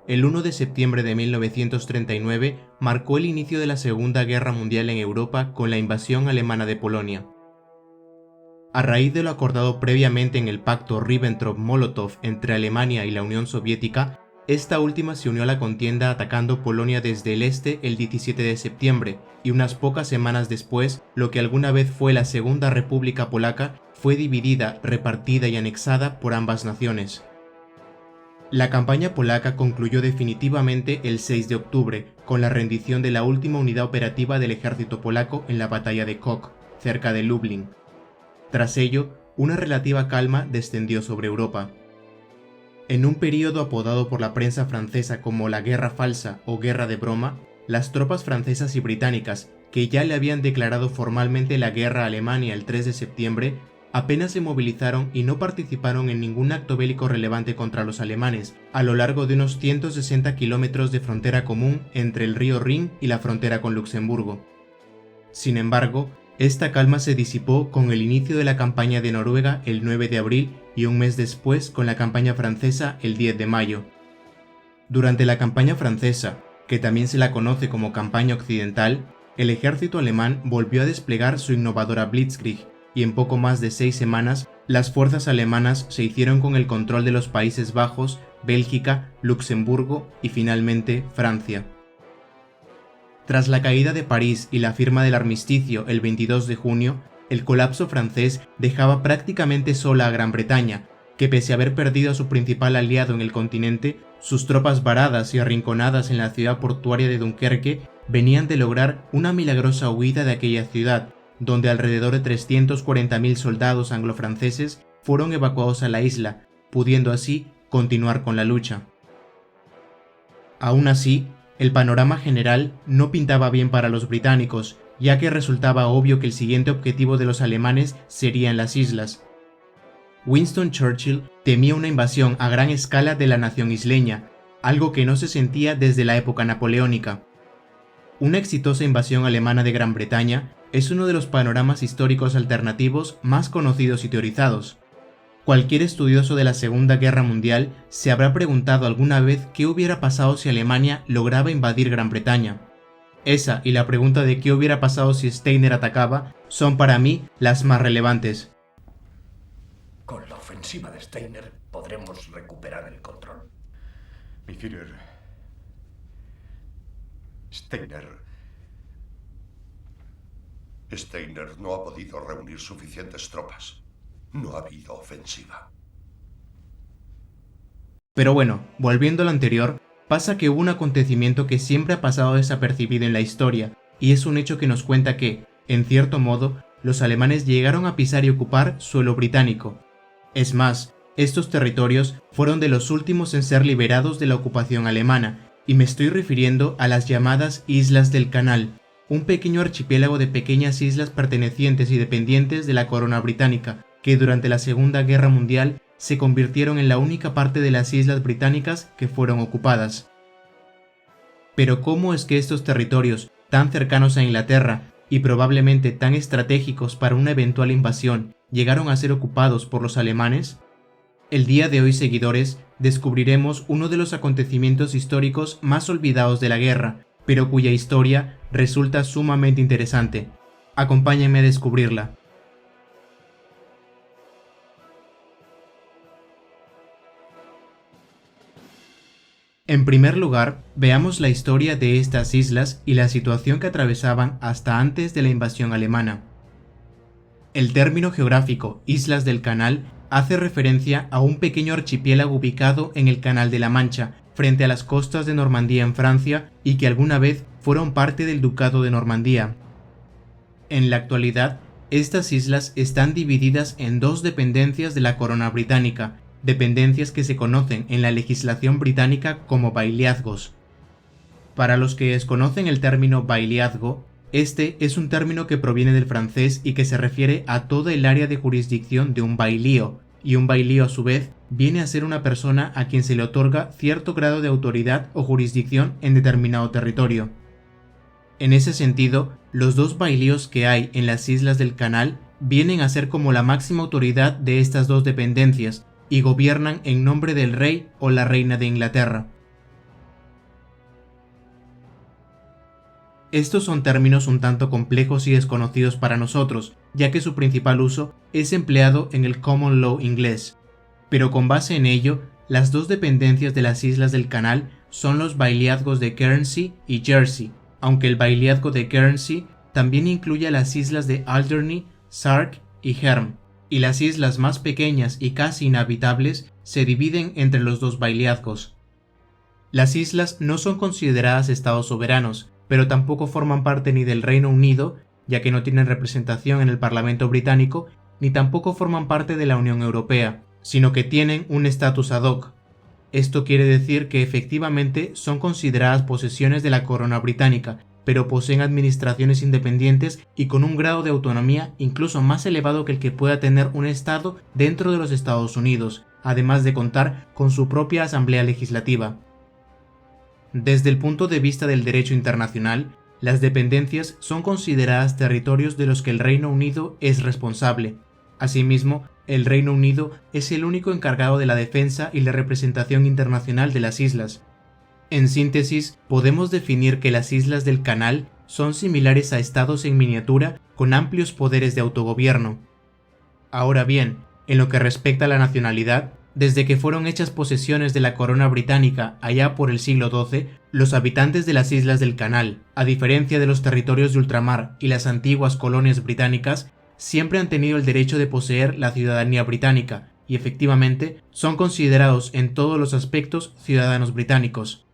el 1 de septiembre de 1939 marcó el inicio de la Segunda Guerra Mundial en Europa con la invasión alemana de Polonia. A raíz de lo acordado previamente en el pacto Ribbentrop-Molotov entre Alemania y la Unión Soviética, esta última se unió a la contienda atacando Polonia desde el este el 17 de septiembre, y unas pocas semanas después, lo que alguna vez fue la Segunda República Polaca fue dividida, repartida y anexada por ambas naciones. La campaña polaca concluyó definitivamente el 6 de octubre, con la rendición de la última unidad operativa del ejército polaco en la batalla de Kock, cerca de Lublin. Tras ello, una relativa calma descendió sobre Europa. En un período apodado por la prensa francesa como la Guerra Falsa o Guerra de Broma, las tropas francesas y británicas, que ya le habían declarado formalmente la guerra a Alemania el 3 de septiembre, apenas se movilizaron y no participaron en ningún acto bélico relevante contra los alemanes, a lo largo de unos 160 kilómetros de frontera común entre el río Rin y la frontera con Luxemburgo. Sin embargo, esta calma se disipó con el inicio de la campaña de Noruega el 9 de abril y un mes después con la campaña francesa el 10 de mayo. Durante la campaña francesa, que también se la conoce como campaña occidental, el ejército alemán volvió a desplegar su innovadora Blitzkrieg, y en poco más de 6 semanas, las fuerzas alemanas se hicieron con el control de los Países Bajos, Bélgica, Luxemburgo y finalmente Francia. Tras la caída de París y la firma del armisticio el 22 de junio, el colapso francés dejaba prácticamente sola a Gran Bretaña, que pese a haber perdido a su principal aliado en el continente, sus tropas varadas y arrinconadas en la ciudad portuaria de Dunkerque venían de lograr una milagrosa huida de aquella ciudad, donde alrededor de 340.000 soldados anglo-franceses fueron evacuados a la isla, pudiendo así continuar con la lucha. Aún así, el panorama general no pintaba bien para los británicos, ya que resultaba obvio que el siguiente objetivo de los alemanes sería en las islas. Winston Churchill temía una invasión a gran escala de la nación isleña, algo que no se sentía desde la época napoleónica. Una exitosa invasión alemana de Gran Bretaña es uno de los panoramas históricos alternativos más conocidos y teorizados. Cualquier estudioso de la Segunda Guerra Mundial se habrá preguntado alguna vez qué hubiera pasado si Alemania lograba invadir Gran Bretaña. Esa y la pregunta de qué hubiera pasado si Steiner atacaba son para mí las más relevantes. Con la ofensiva de Steiner podremos recuperar el control. Mi Führer, Steiner no ha podido reunir suficientes tropas. No ha habido ofensiva. Pero bueno, volviendo a lo anterior, pasa que hubo un acontecimiento que siempre ha pasado desapercibido en la historia, y es un hecho que nos cuenta que, en cierto modo, los alemanes llegaron a pisar y ocupar suelo británico. Es más, estos territorios fueron de los últimos en ser liberados de la ocupación alemana, y me estoy refiriendo a las llamadas Islas del Canal, un pequeño archipiélago de pequeñas islas pertenecientes y dependientes de la corona británica, que durante la Segunda Guerra Mundial se convirtieron en la única parte de las islas británicas que fueron ocupadas. Pero ¿cómo es que estos territorios, tan cercanos a Inglaterra y probablemente tan estratégicos para una eventual invasión, llegaron a ser ocupados por los alemanes? El día de hoy, seguidores, descubriremos uno de los acontecimientos históricos más olvidados de la guerra, pero cuya historia resulta sumamente interesante. Acompáñenme a descubrirla. En primer lugar, veamos la historia de estas islas y la situación que atravesaban hasta antes de la invasión alemana. El término geográfico Islas del Canal hace referencia a un pequeño archipiélago ubicado en el Canal de la Mancha, frente a las costas de Normandía en Francia, y que alguna vez fueron parte del Ducado de Normandía. En la actualidad, estas islas están divididas en dos dependencias de la corona británica, dependencias que se conocen en la legislación británica como bailiazgos. Para los que desconocen el término bailiazgo, este es un término que proviene del francés y que se refiere a toda el área de jurisdicción de un bailío, y un bailío a su vez viene a ser una persona a quien se le otorga cierto grado de autoridad o jurisdicción en determinado territorio. En ese sentido, los dos bailíos que hay en las Islas del Canal vienen a ser como la máxima autoridad de estas dos dependencias y gobiernan en nombre del rey o la reina de Inglaterra. Estos son términos un tanto complejos y desconocidos para nosotros, ya que su principal uso es empleado en el common law inglés. Pero con base en ello, las dos dependencias de las islas del canal son los bailiazgos de Guernsey y Jersey, aunque el bailiazgo de Guernsey también incluye las islas de Alderney, Sark y Herm, y las islas más pequeñas y casi inhabitables se dividen entre los dos bailiazgos. Las islas no son consideradas estados soberanos, pero tampoco forman parte ni del Reino Unido, ya que no tienen representación en el Parlamento británico, ni tampoco forman parte de la Unión Europea, sino que tienen un estatus ad hoc. Esto quiere decir que efectivamente son consideradas posesiones de la corona británica, pero poseen administraciones independientes y con un grado de autonomía incluso más elevado que el que pueda tener un estado dentro de los Estados Unidos, además de contar con su propia asamblea legislativa. Desde el punto de vista del derecho internacional, las dependencias son consideradas territorios de los que el Reino Unido es responsable. Asimismo, el Reino Unido es el único encargado de la defensa y la representación internacional de las islas. En síntesis, podemos definir que las islas del canal son similares a estados en miniatura con amplios poderes de autogobierno. Ahora bien, en lo que respecta a la nacionalidad, desde que fueron hechas posesiones de la corona británica allá por el siglo XII, los habitantes de las islas del canal, a diferencia de los territorios de ultramar y las antiguas colonias británicas, siempre han tenido el derecho de poseer la ciudadanía británica y efectivamente son considerados en todos los aspectos ciudadanos británicos.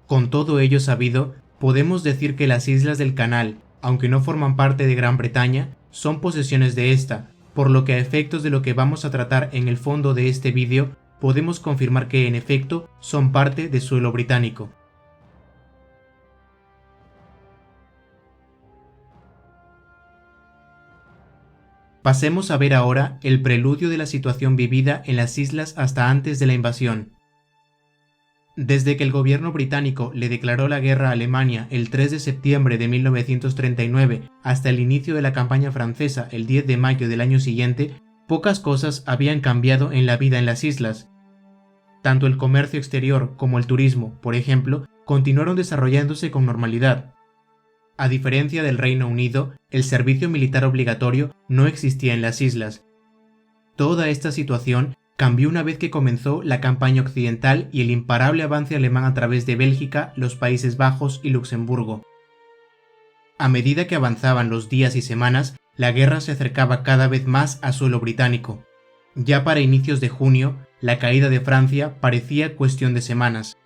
Con todo ello sabido, podemos decir que las islas del canal, aunque no forman parte de Gran Bretaña, son posesiones de esta, por lo que a efectos de lo que vamos a tratar en el fondo de este vídeo, podemos confirmar que en efecto son parte de suelo británico. Pasemos a ver ahora el preludio de la situación vivida en las islas hasta antes de la invasión. Desde que el gobierno británico le declaró la guerra a Alemania el 3 de septiembre de 1939 hasta el inicio de la campaña francesa el 10 de mayo del año siguiente, pocas cosas habían cambiado en la vida en las islas. Tanto el comercio exterior como el turismo, por ejemplo, continuaron desarrollándose con normalidad. A diferencia del Reino Unido, el servicio militar obligatorio no existía en las islas. Toda esta situación cambió una vez que comenzó la campaña occidental y el imparable avance alemán a través de Bélgica, los Países Bajos y Luxemburgo. A medida que avanzaban los días y semanas, la guerra se acercaba cada vez más a suelo británico. Ya para inicios de junio, la caída de Francia parecía cuestión de semanas.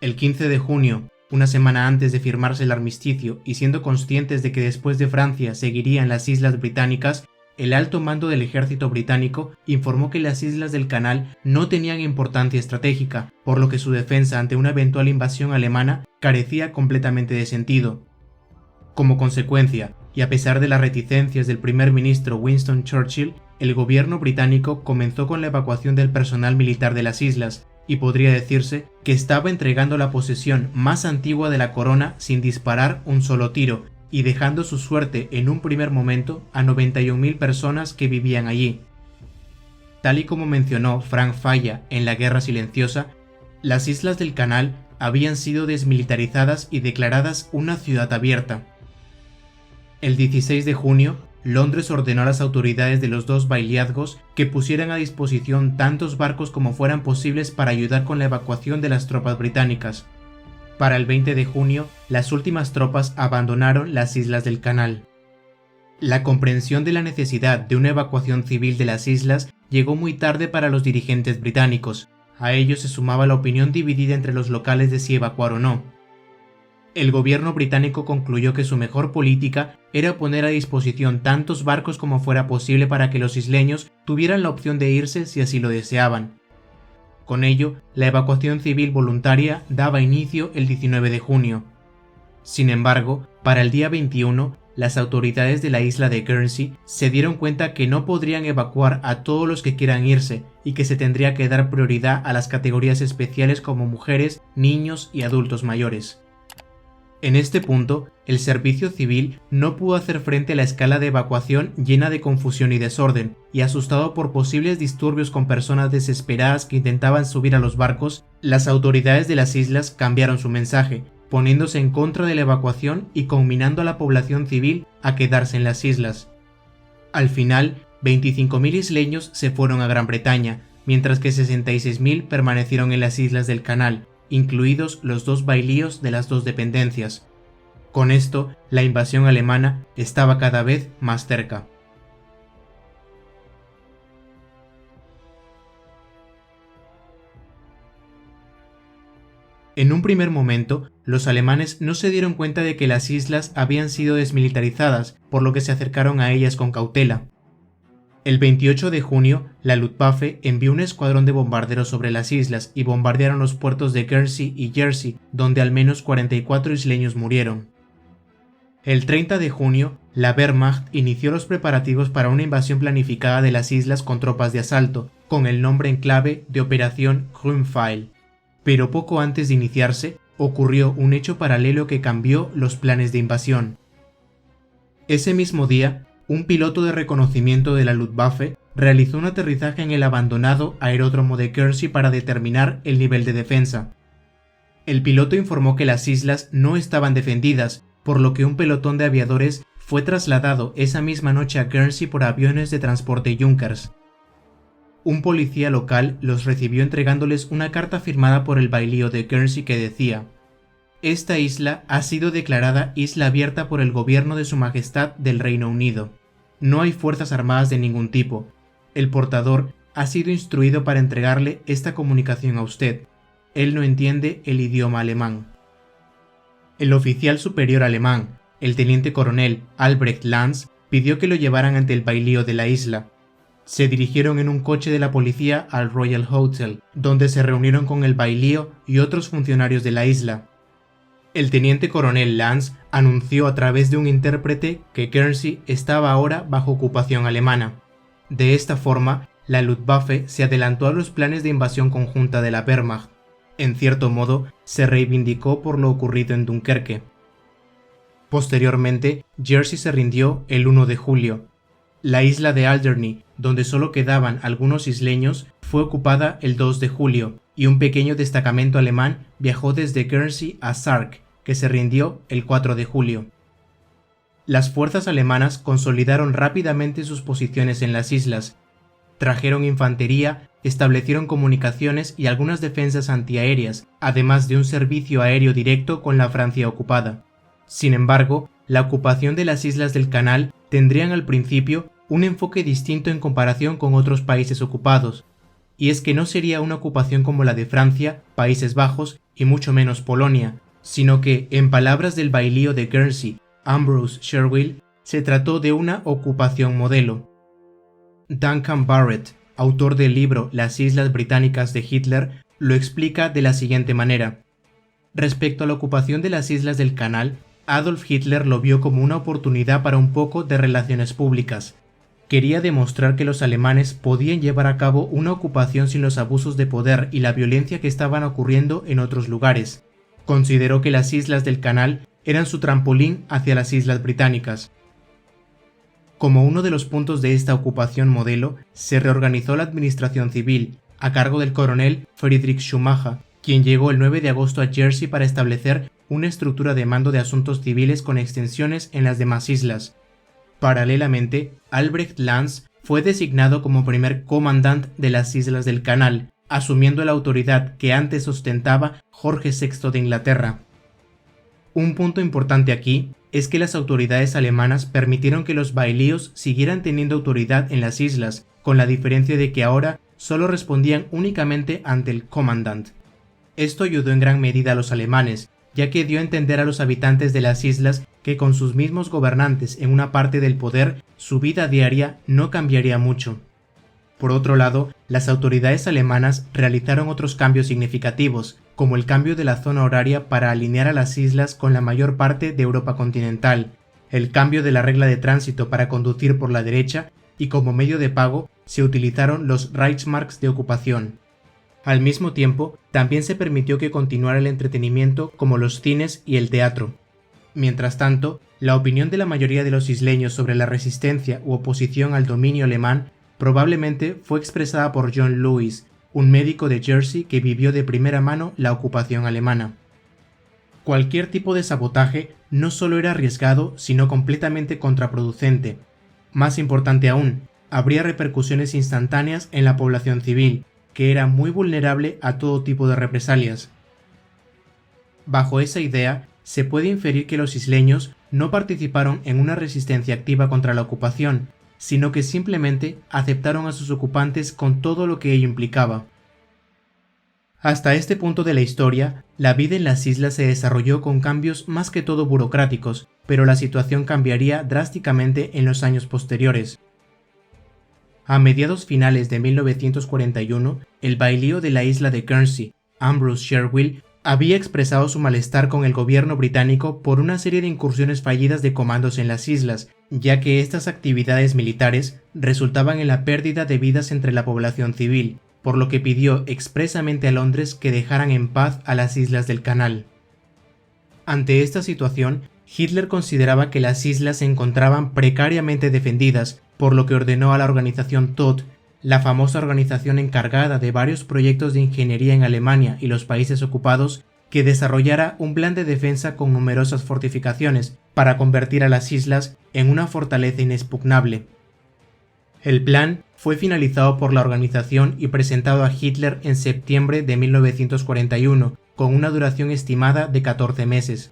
El 15 de junio, una semana antes de firmarse el armisticio y siendo conscientes de que después de Francia seguirían las islas británicas, el alto mando del ejército británico informó que las islas del canal no tenían importancia estratégica, por lo que su defensa ante una eventual invasión alemana carecía completamente de sentido. Como consecuencia, y a pesar de las reticencias del primer ministro Winston Churchill, el gobierno británico comenzó con la evacuación del personal militar de las islas, y podría decirse que estaba entregando la posesión más antigua de la corona sin disparar un solo tiro, y dejando su suerte en un primer momento a 91.000 personas que vivían allí. Tal y como mencionó Frank Falla en La Guerra Silenciosa, las islas del canal habían sido desmilitarizadas y declaradas una ciudad abierta. El 16 de junio, Londres ordenó a las autoridades de los dos bailiazgos que pusieran a disposición tantos barcos como fueran posibles para ayudar con la evacuación de las tropas británicas. Para el 20 de junio, las últimas tropas abandonaron las islas del canal. La comprensión de la necesidad de una evacuación civil de las islas llegó muy tarde para los dirigentes británicos. A ello se sumaba la opinión dividida entre los locales de si evacuar o no. El gobierno británico concluyó que su mejor política era poner a disposición tantos barcos como fuera posible para que los isleños tuvieran la opción de irse si así lo deseaban. Con ello, la evacuación civil voluntaria daba inicio el 19 de junio. Sin embargo, para el día 21, las autoridades de la isla de Guernsey se dieron cuenta que no podrían evacuar a todos los que quieran irse y que se tendría que dar prioridad a las categorías especiales como mujeres, niños y adultos mayores. En este punto, el servicio civil no pudo hacer frente a la escala de evacuación llena de confusión y desorden, y asustado por posibles disturbios con personas desesperadas que intentaban subir a los barcos, las autoridades de las islas cambiaron su mensaje, poniéndose en contra de la evacuación y conminando a la población civil a quedarse en las islas. Al final, 25.000 isleños se fueron a Gran Bretaña, mientras que 66.000 permanecieron en las islas del Canal, incluidos los 2 bailíos de las 2 dependencias. Con esto, la invasión alemana estaba cada vez más cerca. En un primer momento, los alemanes no se dieron cuenta de que las islas habían sido desmilitarizadas, por lo que se acercaron a ellas con cautela. El 28 de junio, la Luftwaffe envió un escuadrón de bombarderos sobre las islas y bombardearon los puertos de Guernsey y Jersey, donde al menos 44 isleños murieron. El 30 de junio, la Wehrmacht inició los preparativos para una invasión planificada de las islas con tropas de asalto, con el nombre en clave de Operación Grünpfeil. Pero poco antes de iniciarse, ocurrió un hecho paralelo que cambió los planes de invasión. Ese mismo día, un piloto de reconocimiento de la Luftwaffe realizó un aterrizaje en el abandonado aeródromo de Guernsey para determinar el nivel de defensa. El piloto informó que las islas no estaban defendidas, por lo que un pelotón de aviadores fue trasladado esa misma noche a Guernsey por aviones de transporte Junkers. Un policía local los recibió entregándoles una carta firmada por el bailío de Guernsey que decía: «Esta isla ha sido declarada isla abierta por el gobierno de Su Majestad del Reino Unido. No hay fuerzas armadas de ningún tipo. El portador ha sido instruido para entregarle esta comunicación a usted. Él no entiende el idioma alemán». El oficial superior alemán, el teniente coronel Albrecht Lanz, pidió que lo llevaran ante el bailío de la isla. Se dirigieron en un coche de la policía al Royal Hotel, donde se reunieron con el bailío y otros funcionarios de la isla. El teniente coronel Lanz anunció a través de un intérprete que Guernsey estaba ahora bajo ocupación alemana. De esta forma, la Luftwaffe se adelantó a los planes de invasión conjunta de la Wehrmacht. En cierto modo, se reivindicó por lo ocurrido en Dunkerque. Posteriormente, Jersey se rindió el 1 de julio. La isla de Alderney, donde solo quedaban algunos isleños, fue ocupada el 2 de julio, y un pequeño destacamento alemán viajó desde Guernsey a Sark, que se rindió el 4 de julio. Las fuerzas alemanas consolidaron rápidamente sus posiciones en las islas, trajeron infantería, establecieron comunicaciones y algunas defensas antiaéreas, además de un servicio aéreo directo con la Francia ocupada. Sin embargo, la ocupación de las islas del Canal tendrían al principio un enfoque distinto en comparación con otros países ocupados, y es que no sería una ocupación como la de Francia, Países Bajos y mucho menos Polonia, sino que, en palabras del bailío de Guernsey, Ambrose Sherwill, se trató de una ocupación modelo. Duncan Barrett, autor del libro Las Islas Británicas de Hitler, lo explica de la siguiente manera. Respecto a la ocupación de las islas del Canal, Adolf Hitler lo vio como una oportunidad para un poco de relaciones públicas. Quería demostrar que los alemanes podían llevar a cabo una ocupación sin los abusos de poder y la violencia que estaban ocurriendo en otros lugares. Consideró que las islas del Canal eran su trampolín hacia las islas británicas. Como uno de los puntos de esta ocupación modelo, se reorganizó la administración civil, a cargo del coronel Friedrich Schumacher, quien llegó el 9 de agosto a Jersey para establecer una estructura de mando de asuntos civiles con extensiones en las demás islas. Paralelamente, Albrecht Lanz fue designado como primer comandante de las Islas del Canal, asumiendo la autoridad que antes ostentaba Jorge VI de Inglaterra. Un punto importante aquí es que las autoridades alemanas permitieron que los bailíos siguieran teniendo autoridad en las islas, con la diferencia de que ahora solo respondían únicamente ante el comandante. Esto ayudó en gran medida a los alemanes, ya que dio a entender a los habitantes de las islas que con sus mismos gobernantes en una parte del poder, su vida diaria no cambiaría mucho. Por otro lado, las autoridades alemanas realizaron otros cambios significativos, como el cambio de la zona horaria para alinear a las islas con la mayor parte de Europa continental, el cambio de la regla de tránsito para conducir por la derecha y como medio de pago se utilizaron los Reichsmarks de ocupación. Al mismo tiempo, también se permitió que continuara el entretenimiento como los cines y el teatro. Mientras tanto, la opinión de la mayoría de los isleños sobre la resistencia u oposición al dominio alemán probablemente fue expresada por John Lewis, un médico de Jersey que vivió de primera mano la ocupación alemana. Cualquier tipo de sabotaje no solo era arriesgado, sino completamente contraproducente. Más importante aún, habría repercusiones instantáneas en la población civil, que era muy vulnerable a todo tipo de represalias. Bajo esa idea, se puede inferir que los isleños no participaron en una resistencia activa contra la ocupación, sino que simplemente aceptaron a sus ocupantes con todo lo que ello implicaba. Hasta este punto de la historia, la vida en las islas se desarrolló con cambios más que todo burocráticos, pero la situación cambiaría drásticamente en los años posteriores. A mediados finales de 1941, el bailío de la isla de Guernsey, Ambrose Sherwill, había expresado su malestar con el gobierno británico por una serie de incursiones fallidas de comandos en las islas, ya que estas actividades militares resultaban en la pérdida de vidas entre la población civil, por lo que pidió expresamente a Londres que dejaran en paz a las islas del Canal. Ante esta situación, Hitler consideraba que las islas se encontraban precariamente defendidas, por lo que ordenó a la organización Todt, la famosa organización encargada de varios proyectos de ingeniería en Alemania y los países ocupados, que desarrollara un plan de defensa con numerosas fortificaciones para convertir a las islas en una fortaleza inexpugnable. El plan fue finalizado por la organización y presentado a Hitler en septiembre de 1941, con una duración estimada de 14 meses.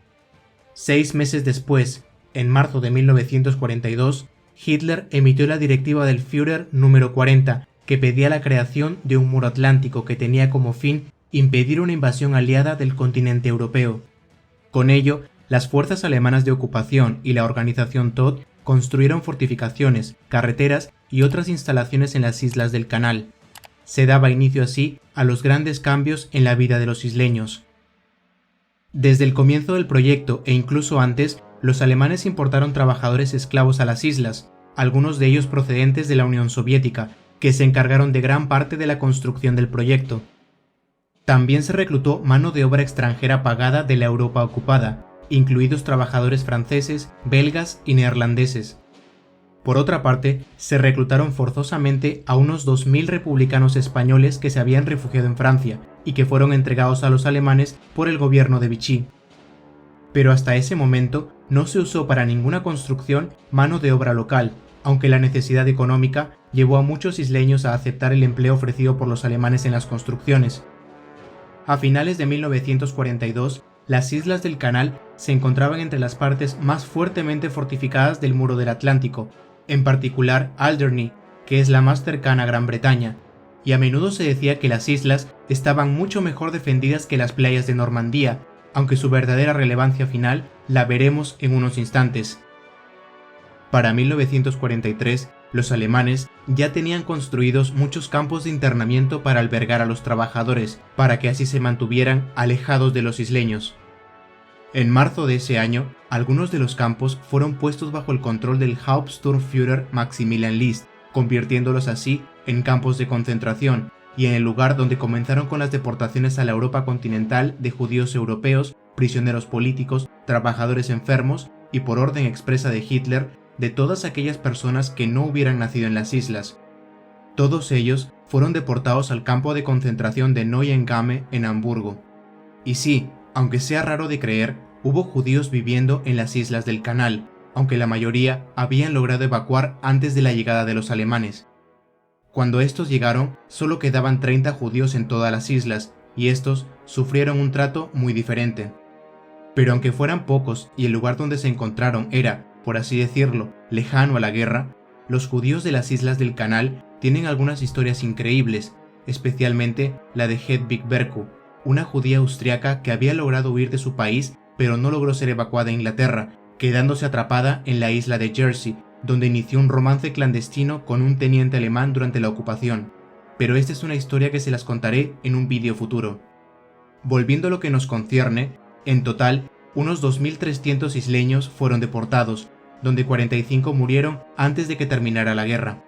6 meses después, en marzo de 1942, Hitler emitió la directiva del Führer número 40, que pedía la creación de un muro atlántico que tenía como fin impedir una invasión aliada del continente europeo. Con ello, las fuerzas alemanas de ocupación y la organización Todt construyeron fortificaciones, carreteras y otras instalaciones en las islas del Canal. Se daba inicio así a los grandes cambios en la vida de los isleños. Desde el comienzo del proyecto e incluso antes, los alemanes importaron trabajadores esclavos a las islas, algunos de ellos procedentes de la Unión Soviética, que se encargaron de gran parte de la construcción del proyecto. También se reclutó mano de obra extranjera pagada de la Europa ocupada, incluidos trabajadores franceses, belgas y neerlandeses. Por otra parte, se reclutaron forzosamente a unos 2.000 republicanos españoles que se habían refugiado en Francia y que fueron entregados a los alemanes por el gobierno de Vichy. Pero hasta ese momento no se usó para ninguna construcción mano de obra local, aunque la necesidad económica llevó a muchos isleños a aceptar el empleo ofrecido por los alemanes en las construcciones. A finales de 1942, las islas del Canal se encontraban entre las partes más fuertemente fortificadas del muro del Atlántico, en particular Alderney, que es la más cercana a Gran Bretaña, y a menudo se decía que las islas estaban mucho mejor defendidas que las playas de Normandía, aunque su verdadera relevancia final la veremos en unos instantes. Para 1943, los alemanes ya tenían construidos muchos campos de internamiento para albergar a los trabajadores, para que así se mantuvieran alejados de los isleños. En marzo de ese año, algunos de los campos fueron puestos bajo el control del Hauptsturmführer Maximilian List, convirtiéndolos así en campos de concentración, y en el lugar donde comenzaron con las deportaciones a la Europa continental de judíos europeos, prisioneros políticos, trabajadores enfermos y, por orden expresa de Hitler, de todas aquellas personas que no hubieran nacido en las islas. Todos ellos fueron deportados al campo de concentración de Neuengamme en Hamburgo. Y sí, aunque sea raro de creer, hubo judíos viviendo en las islas del Canal, aunque la mayoría habían logrado evacuar antes de la llegada de los alemanes. Cuando estos llegaron, solo quedaban 30 judíos en todas las islas, y estos sufrieron un trato muy diferente. Pero aunque fueran pocos y el lugar donde se encontraron era, por así decirlo, lejano a la guerra, los judíos de las islas del Canal tienen algunas historias increíbles, especialmente la de Hedwig Berku, una judía austriaca que había logrado huir de su país pero no logró ser evacuada a Inglaterra, quedándose atrapada en la isla de Jersey, donde inició un romance clandestino con un teniente alemán durante la ocupación. Pero esta es una historia que se las contaré en un vídeo futuro. Volviendo a lo que nos concierne, en total, unos 2.300 isleños fueron deportados, donde 45 murieron antes de que terminara la guerra.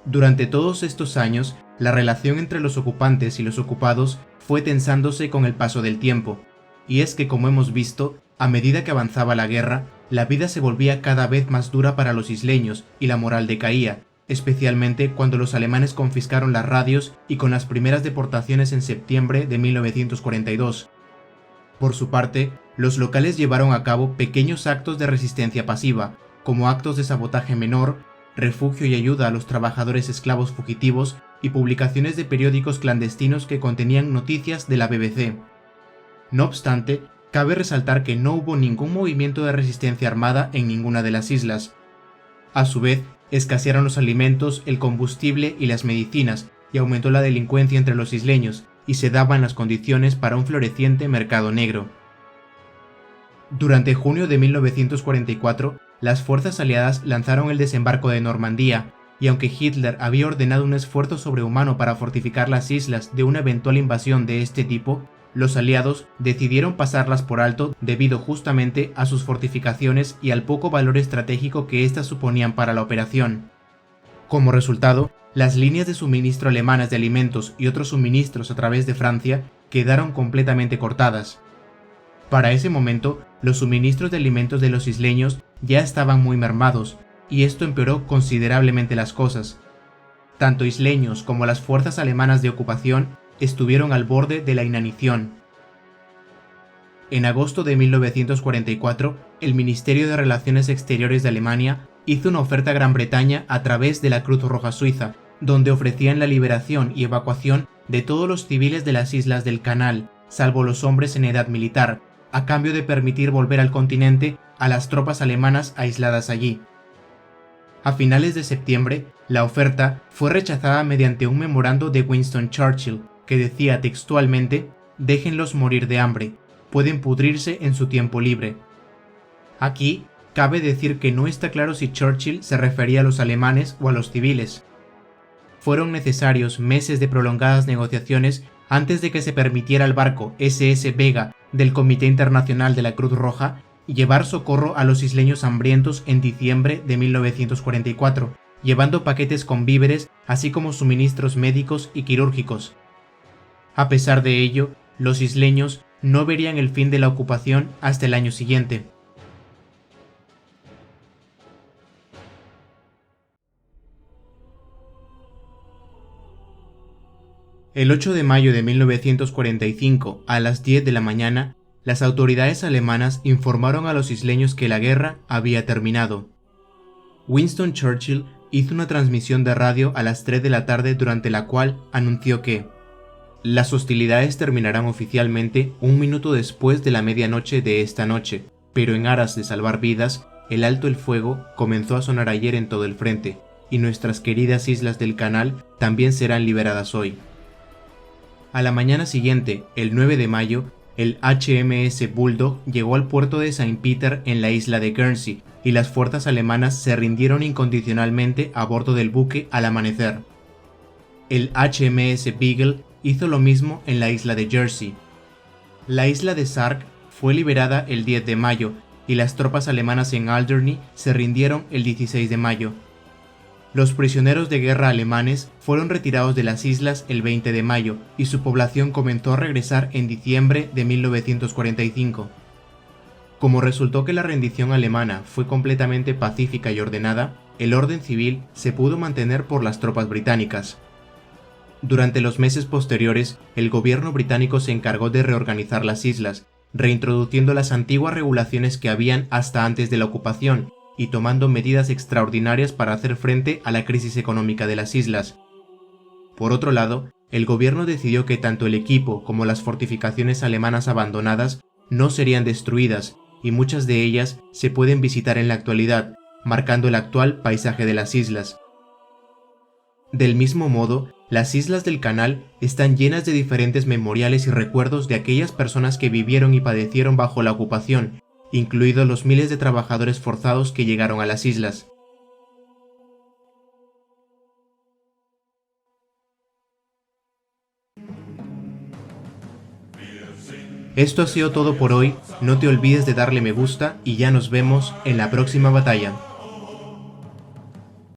Durante todos estos años, la relación entre los ocupantes y los ocupados fue tensándose con el paso del tiempo, y es que, como hemos visto, a medida que avanzaba la guerra, la vida se volvía cada vez más dura para los isleños y la moral decaía, especialmente cuando los alemanes confiscaron las radios y con las primeras deportaciones en septiembre de 1942. Por su parte, los locales llevaron a cabo pequeños actos de resistencia pasiva, como actos de sabotaje menor, refugio y ayuda a los trabajadores esclavos fugitivos y publicaciones de periódicos clandestinos que contenían noticias de la BBC. No obstante, cabe resaltar que no hubo ningún movimiento de resistencia armada en ninguna de las islas. A su vez, escasearon los alimentos, el combustible y las medicinas, y aumentó la delincuencia entre los isleños, y se daban las condiciones para un floreciente mercado negro. Durante junio de 1944, las fuerzas aliadas lanzaron el desembarco de Normandía, y aunque Hitler había ordenado un esfuerzo sobrehumano para fortificar las islas de una eventual invasión de este tipo, los aliados decidieron pasarlas por alto debido justamente a sus fortificaciones y al poco valor estratégico que éstas suponían para la operación. Como resultado, las líneas de suministro alemanas de alimentos y otros suministros a través de Francia quedaron completamente cortadas. Para ese momento, los suministros de alimentos de los isleños ya estaban muy mermados, y esto empeoró considerablemente las cosas. Tanto isleños como las fuerzas alemanas de ocupación estuvieron al borde de la inanición. En agosto de 1944, el Ministerio de Relaciones Exteriores de Alemania hizo una oferta a Gran Bretaña a través de la Cruz Roja Suiza, donde ofrecían la liberación y evacuación de todos los civiles de las islas del Canal, salvo los hombres en edad militar, a cambio de permitir volver al continente a las tropas alemanas aisladas allí. A finales de septiembre, la oferta fue rechazada mediante un memorando de Winston Churchill, que decía textualmente: «Déjenlos morir de hambre, pueden pudrirse en su tiempo libre». Aquí, cabe decir que no está claro si Churchill se refería a los alemanes o a los civiles. Fueron necesarios meses de prolongadas negociaciones antes de que se permitiera al barco SS Vega del Comité Internacional de la Cruz Roja llevar socorro a los isleños hambrientos en diciembre de 1944, llevando paquetes con víveres así como suministros médicos y quirúrgicos. A pesar de ello, los isleños no verían el fin de la ocupación hasta el año siguiente. El 8 de mayo de 1945, a las 10 de la mañana, las autoridades alemanas informaron a los isleños que la guerra había terminado. Winston Churchill hizo una transmisión de radio a las 3 de la tarde durante la cual anunció que las hostilidades terminarán oficialmente un minuto después de la medianoche de esta noche, pero en aras de salvar vidas, el alto el fuego comenzó a sonar ayer en todo el frente, y nuestras queridas islas del Canal también serán liberadas hoy. A la mañana siguiente, el 9 de mayo, el HMS Bulldog llegó al puerto de Saint Peter en la isla de Guernsey, y las fuerzas alemanas se rindieron incondicionalmente a bordo del buque al amanecer. El HMS Beagle hizo lo mismo en la isla de Jersey. La isla de Sark fue liberada el 10 de mayo, y las tropas alemanas en Alderney se rindieron el 16 de mayo. Los prisioneros de guerra alemanes fueron retirados de las islas el 20 de mayo y su población comenzó a regresar en diciembre de 1945. Como resultó que la rendición alemana fue completamente pacífica y ordenada, el orden civil se pudo mantener por las tropas británicas. Durante los meses posteriores, el gobierno británico se encargó de reorganizar las islas, reintroduciendo las antiguas regulaciones que habían hasta antes de la ocupación, y tomando medidas extraordinarias para hacer frente a la crisis económica de las islas. Por otro lado, el gobierno decidió que tanto el equipo como las fortificaciones alemanas abandonadas no serían destruidas, y muchas de ellas se pueden visitar en la actualidad, marcando el actual paisaje de las islas. Del mismo modo, las islas del Canal están llenas de diferentes memoriales y recuerdos de aquellas personas que vivieron y padecieron bajo la ocupación, incluidos los miles de trabajadores forzados que llegaron a las islas. Esto ha sido todo por hoy, no te olvides de darle me gusta y ya nos vemos en la próxima batalla.